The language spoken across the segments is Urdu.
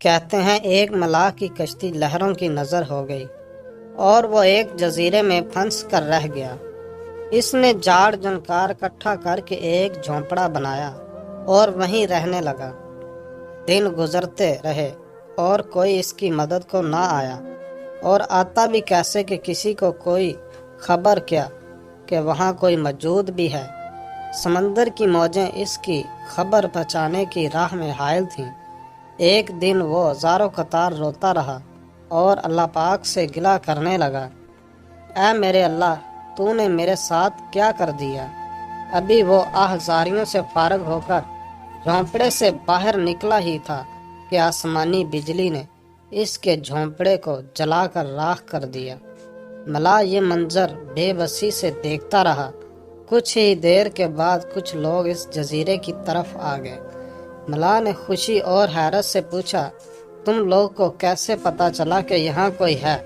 کہتے ہیں ایک ملاح کی کشتی لہروں کی نظر ہو گئی اور وہ ایک جزیرے میں پھنس کر رہ گیا۔ اس نے جاڑ جنکار اکٹھا کر کے ایک جھونپڑا بنایا اور وہیں رہنے لگا۔ دن گزرتے رہے اور کوئی اس کی مدد کو نہ آیا، اور آتا بھی کیسے کہ کسی کو کوئی خبر کیا کہ وہاں کوئی موجود بھی ہے۔ سمندر کی موجیں اس کی خبر پہنچانے کی راہ میں حائل تھیں۔ ایک دن وہ زارو قطار روتا رہا اور اللہ پاک سے گلہ کرنے لگا، اے میرے اللہ، تو نے میرے ساتھ کیا کر دیا؟ ابھی وہ آہزاریوں سے فارغ ہو کر جھونپڑے سے باہر نکلا ہی تھا کہ آسمانی بجلی نے اس کے جھونپڑے کو جلا کر راکھ کر دیا۔ ملاح یہ منظر بے بسی سے دیکھتا رہا۔ کچھ ہی دیر کے بعد کچھ لوگ اس جزیرے کی طرف آ گئے۔ ملاح نے خوشی اور حیرت سے پوچھا، تم لوگ کو کیسے پتہ چلا کہ یہاں کوئی ہے؟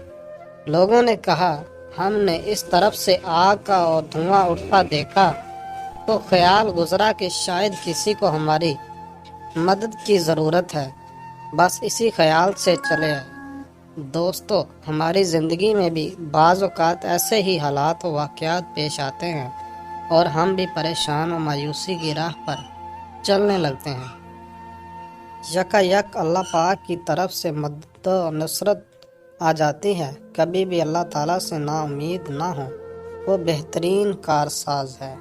لوگوں نے کہا، ہم نے اس طرف سے آگ کا اور دھواں اٹھتا دیکھا تو خیال گزرا کہ شاید کسی کو ہماری مدد کی ضرورت ہے، بس اسی خیال سے چلے آئے۔ دوستو، ہماری زندگی میں بھی بعض اوقات ایسے ہی حالات و واقعات پیش آتے ہیں اور ہم بھی پریشان و مایوسی کی راہ پر چلنے لگتے ہیں۔ یکا یک اللہ پاک کی طرف سے مدد و نصرت آ جاتی ہے۔ کبھی بھی اللہ تعالیٰ سے نا امید نہ ہو، وہ بہترین کارساز ہے۔